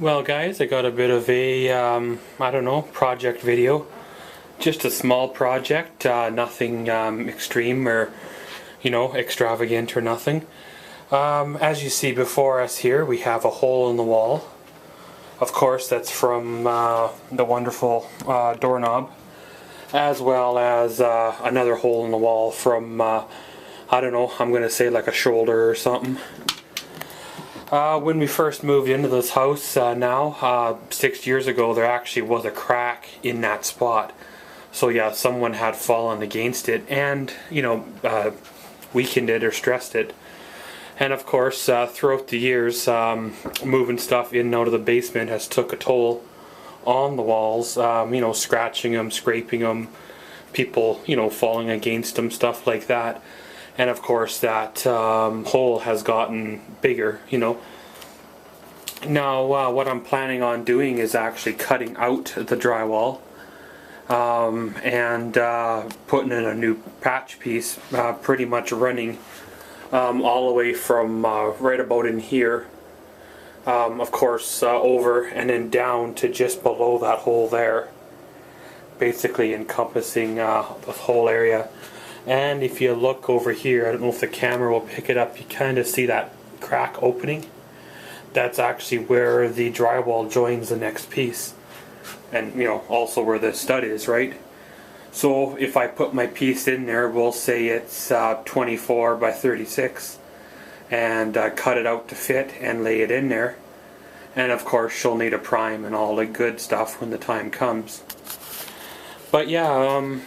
Well guys, I got a bit of a, I don't know, project video. Just a small project, nothing extreme or, extravagant or nothing. As you see before us here, we have a hole in the wall. Of course, that's from the wonderful doorknob, as well as another hole in the wall from, I don't know, I'm going to say like a shoulder or something. When we first moved into this house 6 years ago, there actually was a crack in that spot. So yeah, someone had fallen against it and, weakened it or stressed it. And of course, throughout the years, moving stuff in and out of the basement has took a toll on the walls, scratching them, scraping them, people, falling against them, stuff like that. And of course that hole has gotten bigger, Now what I'm planning on doing is actually cutting out the drywall and putting in a new patch piece, pretty much running all the way from right about in here, of course over and then down to just below that hole there, basically encompassing the whole area. And if you look over here, I don't know if the camera will pick it up, you kind of see that crack opening. That's actually where the drywall joins the next piece. And, also where the stud is, right? So if I put my piece in there, we'll say it's 24 by 36. And cut it out to fit and lay it in there. And of course she'll need a prime and all the good stuff when the time comes. But yeah,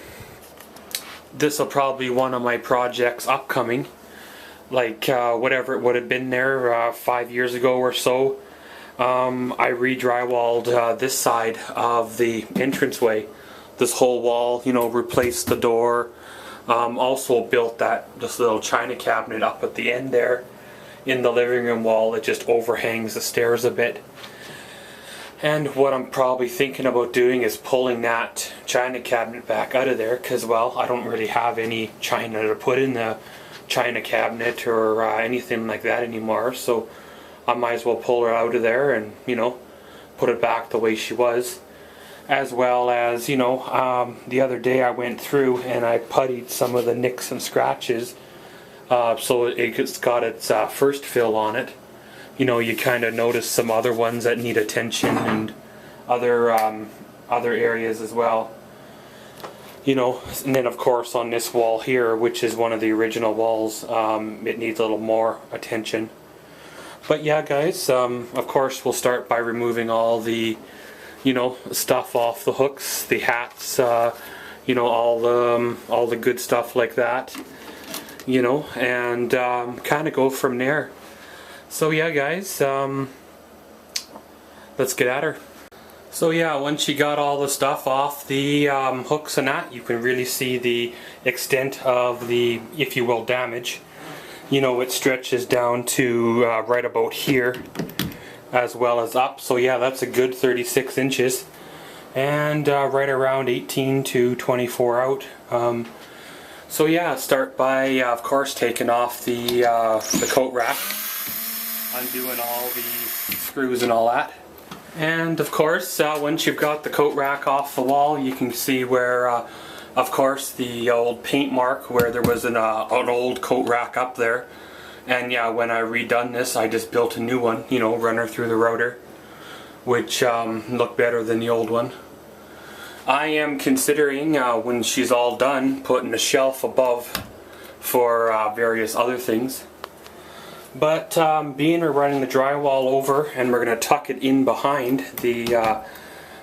this will probably be one of my projects upcoming, like whatever it would have been there 5 years ago or so. I re-drywalled this side of the entranceway, this whole wall, replaced the door, also built this little china cabinet up at the end there in the living room wall that just overhangs the stairs a bit. And what I'm probably thinking about doing is pulling that china cabinet back out of there, because, well, I don't really have any china to put in the china cabinet or anything like that anymore, so I might as well pull her out of there and, put it back the way she was. As well as, the other day I went through and I puttied some of the nicks and scratches, so it's got its first fill on it. You kind of notice some other ones that need attention and other areas as well. And then of course on this wall here, which is one of the original walls, it needs a little more attention. But yeah guys, of course we'll start by removing all the, stuff off the hooks, the hats, all the good stuff like that, and kind of go from there. So yeah guys, let's get at her. So yeah, once you got all the stuff off the hooks and that, you can really see the extent of the, if you will, damage. It stretches down to right about here, as well as up. So yeah, that's a good 36 inches. And right around 18 to 24 out. So yeah, start by, of course, taking off the coat rack, undoing all the screws and all that. And of course, once you've got the coat rack off the wall, you can see where, of course, the old paint mark where there was an old coat rack up there. And yeah, when I redone this, I just built a new one, run her through the router, which looked better than the old one. I am considering, when she's all done, putting a shelf above for various other things. But being we're running the drywall over and we're going to tuck it in behind the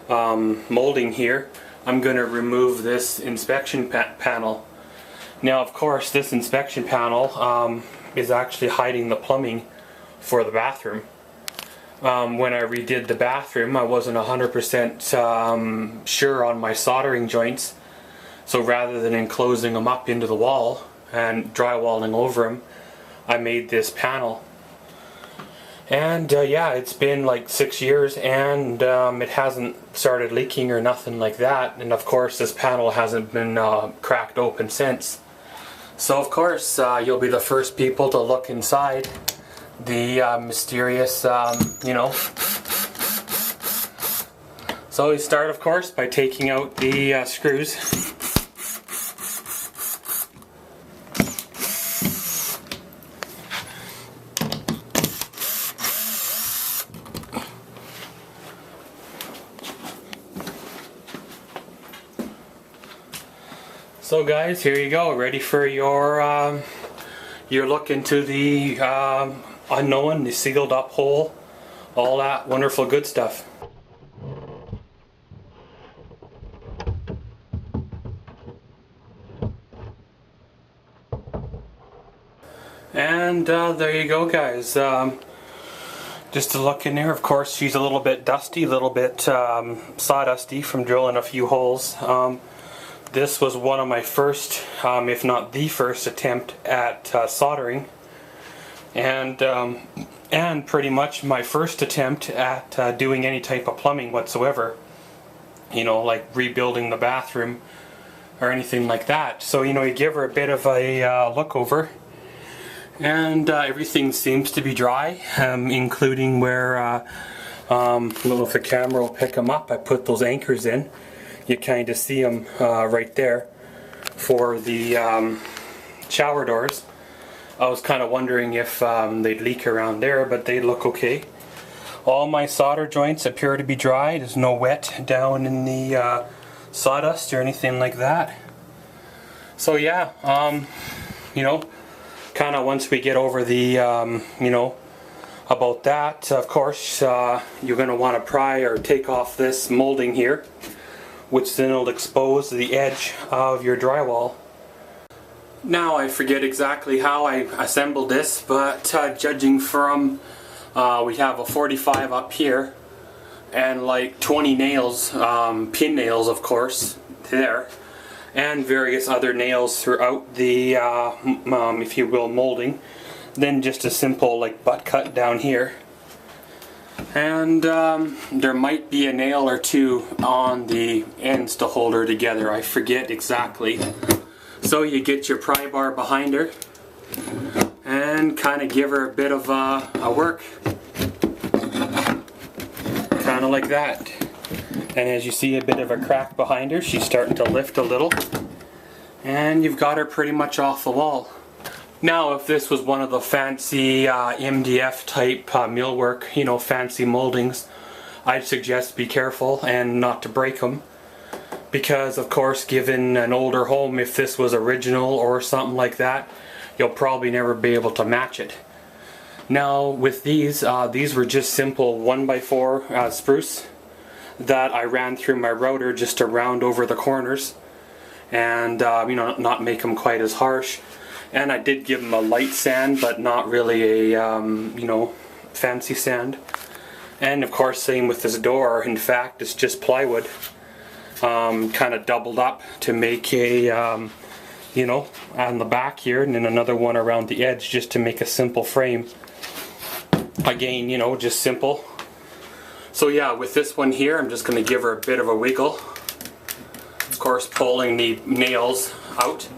molding here, I'm going to remove this inspection panel. Now of course this inspection panel is actually hiding the plumbing for the bathroom. When I redid the bathroom, I wasn't 100% sure on my soldering joints, so rather than enclosing them up into the wall and drywalling over them, I made this panel. And yeah, it's been like 6 years and it hasn't started leaking or nothing like that. And of course this panel hasn't been cracked open since. So of course you'll be the first people to look inside the mysterious, So we start, of course, by taking out the screws. So guys, here you go, ready for your look into the unknown, the sealed up hole, all that wonderful good stuff. And there you go, guys. Just to look in there, of course, she's a little bit dusty, a little bit sawdusty from drilling a few holes. This was one of my first, if not the first, attempt at soldering, and pretty much my first attempt at doing any type of plumbing whatsoever. You know, like rebuilding the bathroom or anything like that. So you know, you give her a bit of a look over. And everything seems to be dry, including where, I don't know if the camera will pick them up, I put those anchors in. You kind of see them right there for the shower doors. I was kind of wondering if they'd leak around there, but they look okay. All my solder joints appear to be dry. There's no wet down in the sawdust or anything like that. So yeah, you know, kind of once we get over the, you know, about that, of course, you're going to want to pry or take off this molding here, which then will expose the edge of your drywall. Now I forget exactly how I assembled this, but judging from, we have a 45 up here, and like 20 nails, pin nails of course, there. And various other nails throughout the, if you will, molding. Then just a simple like butt cut down here. And there might be a nail or two on the ends to hold her together. I forget exactly. So you get your pry bar behind her and kind of give her a bit of a work. Kind of like that. And as you see a bit of a crack behind her, she's starting to lift a little. And you've got her pretty much off the wall. Now if this was one of the fancy MDF type millwork, you know, fancy moldings, I'd suggest be careful and not to break them. Because of course, given an older home, if this was original or something like that, you'll probably never be able to match it. Now with these were just simple 1x4 spruce that I ran through my router just to round over the corners and you know, not make them quite as harsh. And I did give them a light sand, but not really a you know, fancy sand. And of course, same with this door. In fact, it's just plywood, kind of doubled up to make a you know, on the back here, and then another one around the edge just to make a simple frame. Again, you know, just simple. So yeah, with this one here, I'm just going to give her a bit of a wiggle. Of course, pulling the nails out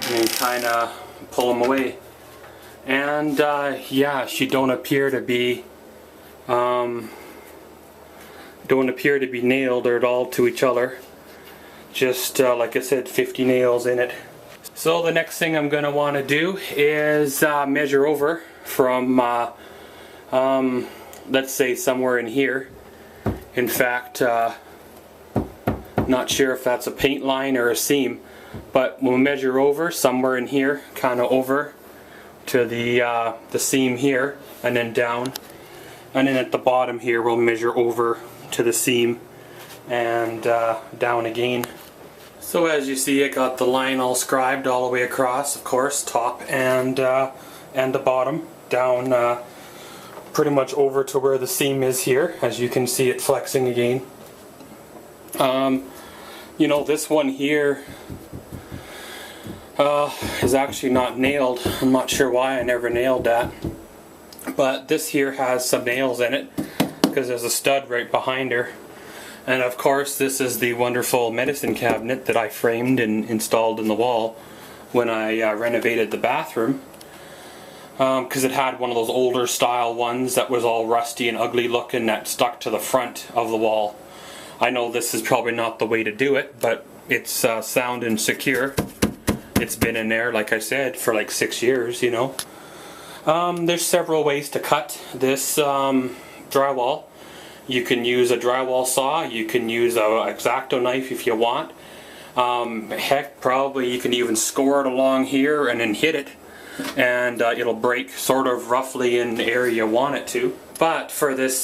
and kind of pull them away. And yeah, she don't appear to be nailed at all to each other. Just like I said, 50 nails in it. So the next thing I'm going to want to do is measure over from let's say somewhere in here. In fact, not sure if that's a paint line or a seam, but we'll measure over somewhere in here, kind of over to the seam here, and then down, and then at the bottom here we'll measure over to the seam and down again. So as you see, I got the line all scribed all the way across, of course, top and the bottom, down pretty much over to where the seam is here. As you can see it flexing again. You know, this one here is actually not nailed. I'm not sure why I never nailed that. But this here has some nails in it because there's a stud right behind her. And of course, this is the wonderful medicine cabinet that I framed and installed in the wall when I renovated the bathroom. Because it had one of those older style ones that was all rusty and ugly looking that stuck to the front of the wall. I know this is probably not the way to do it, but it's sound and secure. It's been in there, like I said, for like 6 years, you know. There's several ways to cut this drywall. You can use a drywall saw, you can use a X-Acto knife if you want. Heck, probably you can even score it along here and then hit it, and it'll break sort of roughly in the area you want it to. But for this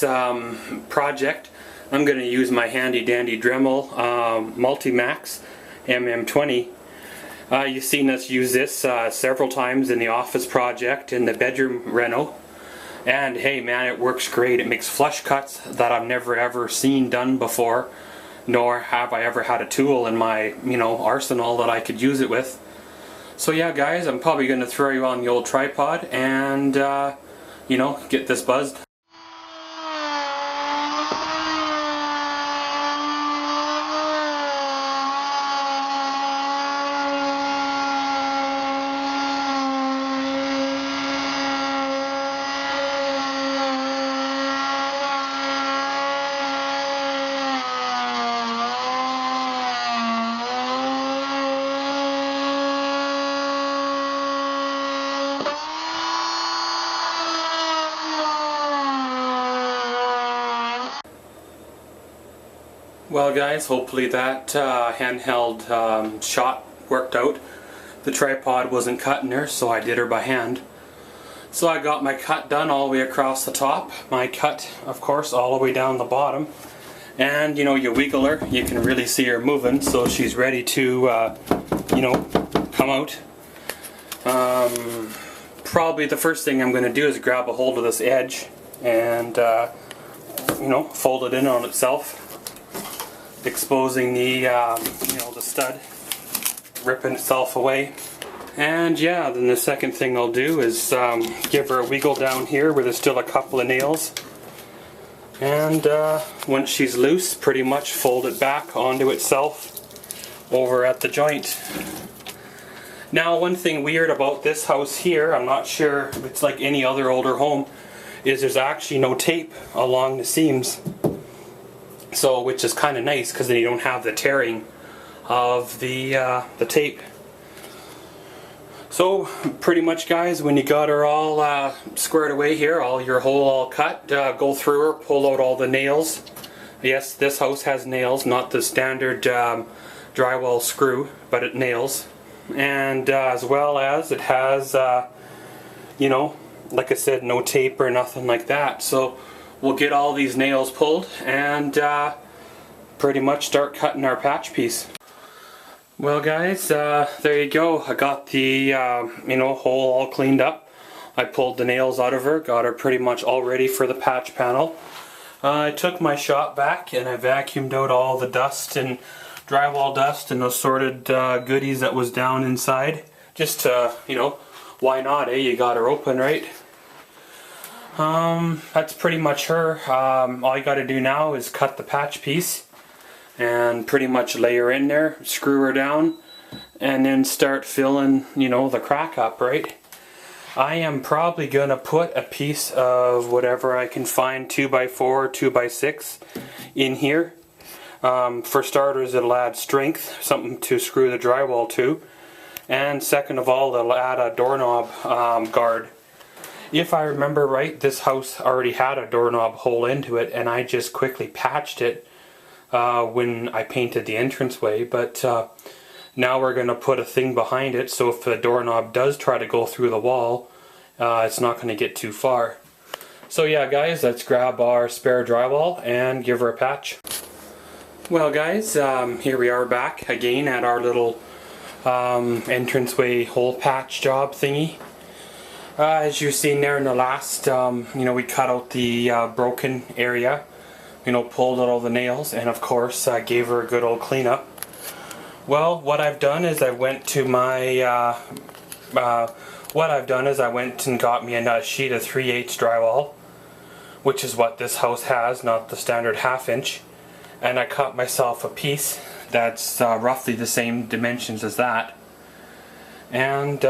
project, I'm going to use my handy dandy Dremel Multi-Max MM20. You've seen us use this several times in the office project, in the bedroom reno, and hey man, it works great. It makes flush cuts that I've never ever seen done before, nor have I ever had a tool in my arsenal that I could use it with. So yeah guys, I'm probably going to throw you on the old tripod and get this buzzed. Well guys, hopefully that handheld shot worked out. The tripod wasn't cut in there, so I did her by hand. So I got my cut done all the way across the top. My cut, of course, all the way down the bottom. And you wiggle her, you can really see her moving, so she's ready to, come out. Probably the first thing I'm going to do is grab a hold of this edge and, fold it in on itself, exposing the the stud, ripping itself away. And yeah, then the second thing I'll do is give her a wiggle down here where there's still a couple of nails, and once she's loose, pretty much fold it back onto itself over at the joint. Now, one thing weird about this house here, I'm not sure if it's like any other older home, is there's actually no tape along the seams. So, which is kind of nice, because then you don't have the tearing of the tape. So, pretty much guys, when you got her all squared away here, your hole all cut, go through her, pull out all the nails. Yes, this house has nails, not the standard drywall screw, but it nails. And as well as it has, like I said, no tape or nothing like that. So, we'll get all these nails pulled and pretty much start cutting our patch piece. Well guys, there you go. I got the hole all cleaned up. I pulled the nails out of her, got her pretty much all ready for the patch panel. I took my shop vac and I vacuumed out all the dust and drywall dust and assorted goodies that was down inside. Just to, why not, eh? You got her open, right? That's pretty much her. All you gotta do now is cut the patch piece and pretty much lay her in there, screw her down, and then start filling, the crack up, right? I am probably gonna put a piece of whatever I can find, 2x4, 2x6 in here. For starters, it'll add strength, something to screw the drywall to, and second of all, it'll add a doorknob guard. If I remember right, this house already had a doorknob hole into it, and I just quickly patched it when I painted the entranceway, but now we're going to put a thing behind it, so if the doorknob does try to go through the wall, it's not going to get too far. So yeah guys, let's grab our spare drywall and give her a patch. Well guys, here we are back again at our little entranceway hole patch job thingy. As you've seen there in the last, we cut out the broken area, pulled out all the nails, and of course gave her a good old cleanup. Well, what I've done is I went to my, I went and got me a sheet of 3/8 drywall, which is what this house has, not the standard 1/2 inch, and I cut myself a piece that's roughly the same dimensions as that. And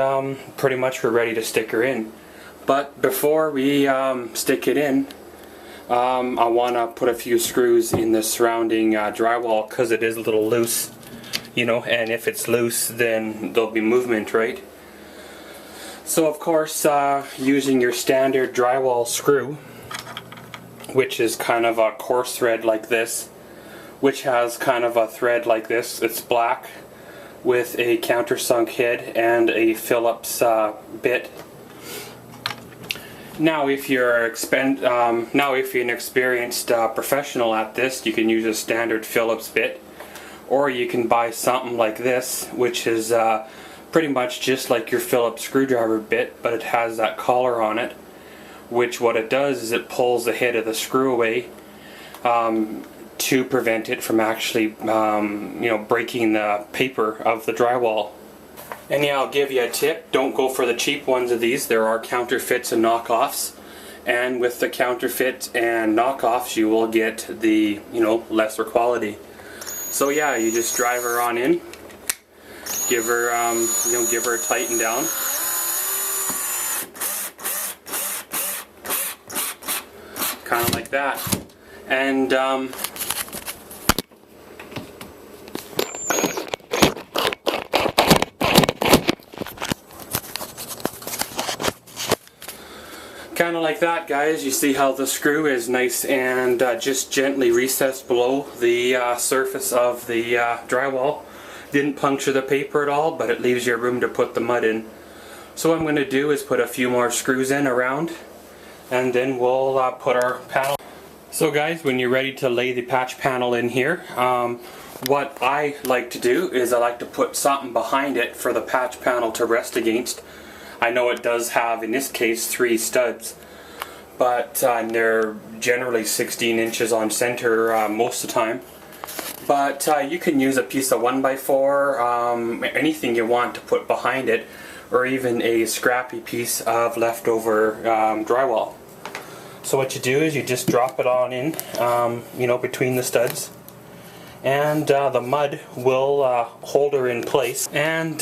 pretty much we're ready to stick her in. But before we stick it in, I want to put a few screws in the surrounding drywall because it is a little loose, you know, and if it's loose then there'll be movement, right? So of course, using your standard drywall screw, which is kind of a coarse thread like this, which has kind of a thread like this. It's black with a countersunk head and a Phillips bit. Now if you're an experienced professional at this, you can use a standard Phillips bit, or you can buy something like this, which is pretty much just like your Phillips screwdriver bit, but it has that collar on it, which what it does is it pulls the head of the screw away to prevent it from actually breaking the paper of the drywall. And yeah, I'll give you a tip, don't go for the cheap ones of these. There are counterfeits and knockoffs, and with the counterfeit and knockoffs you will get the lesser quality. So yeah, you just drive her on in, give her a tighten down, kind of like that, and kind of like that, guys. You see how the screw is nice and just gently recessed below the surface of the drywall. Didn't puncture the paper at all, but it leaves you room to put the mud in. So what I'm going to do is put a few more screws in around, and then we'll put our panel. So guys, when you're ready to lay the patch panel in here, what I like to do is I like to put something behind it for the patch panel to rest against. I know it does have, in this case, 3 studs, but they're generally 16 inches on center most of the time. But you can use a piece of 1x4, anything you want to put behind it, or even a scrappy piece of leftover drywall. So what you do is you just drop it on in, between the studs, and the mud will hold her in place. And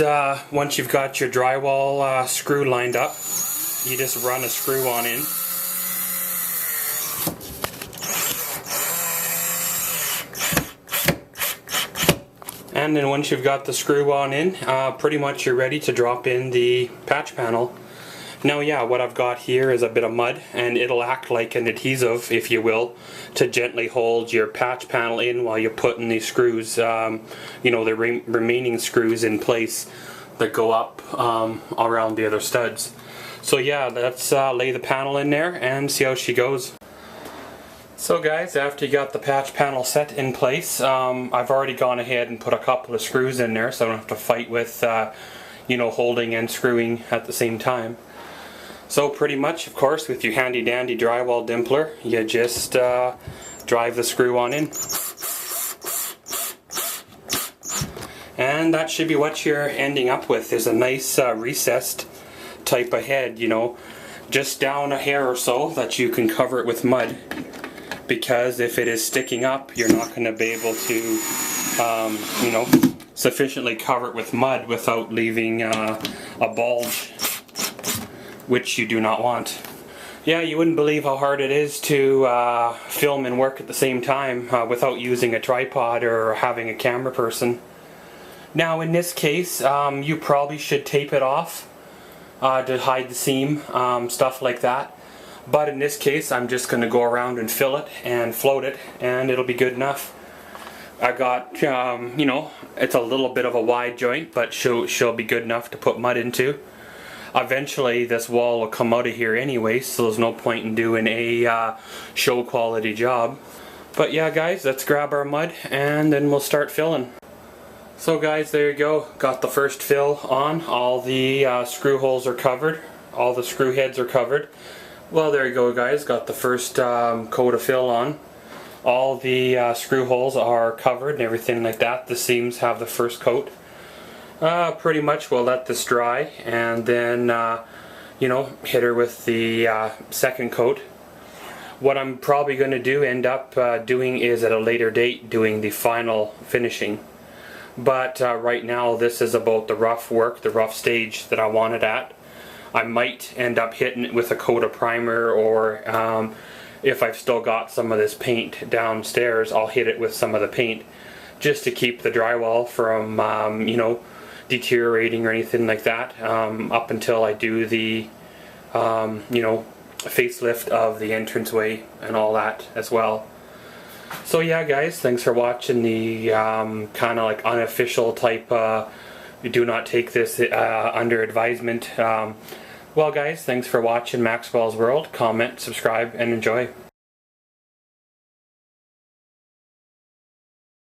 once you've got your drywall screw lined up, you just run a screw on in. And then once you've got the screw on in, pretty much you're ready to drop in the patch panel. Now yeah, what I've got here is a bit of mud, and it'll act like an adhesive, if you will, to gently hold your patch panel in while you're putting these screws, the remaining screws in place that go up around the other studs. So yeah, let's lay the panel in there and see how she goes. So guys, after you got the patch panel set in place, I've already gone ahead and put a couple of screws in there, so I don't have to fight with holding and screwing at the same time. So pretty much, of course, with your handy dandy drywall dimpler, you just drive the screw on in. And that should be what you're ending up with, is a nice recessed type of head, just down a hair or so that you can cover it with mud. Because if it is sticking up, you're not going to be able to, sufficiently cover it with mud without leaving a bulge, which you do not want. Yeah, you wouldn't believe how hard it is to film and work at the same time without using a tripod or having a camera person. Now in this case, you probably should tape it off to hide the seam, stuff like that. But in this case, I'm just going to go around and fill it and float it, and it'll be good enough. I got, it's a little bit of a wide joint, but she'll be good enough to put mud into. Eventually this wall will come out of here anyway, so there's no point in doing a show quality job. But yeah guys, let's grab our mud and then we'll start filling. So guys, there you go. Got the first fill on. All the screw holes are covered. All the screw heads are covered. Well, there you go guys. Got the first coat of fill on. All the screw holes are covered and everything like that. The seams have the first coat. Pretty much we'll let this dry and then hit her with the second coat. What I'm probably going to end up doing is at a later date doing the final finishing. But right now this is about the rough work, the rough stage that I want it at. I might end up hitting it with a coat of primer or if I've still got some of this paint downstairs, I'll hit it with some of the paint just to keep the drywall from you know, deteriorating or anything like that, up until I do the you know, facelift of the entranceway and all that as well. So yeah, guys, thanks for watching the kind of like unofficial type do not take this under advisement. Well guys, thanks for watching Maxwell's World. Comment, subscribe, and enjoy.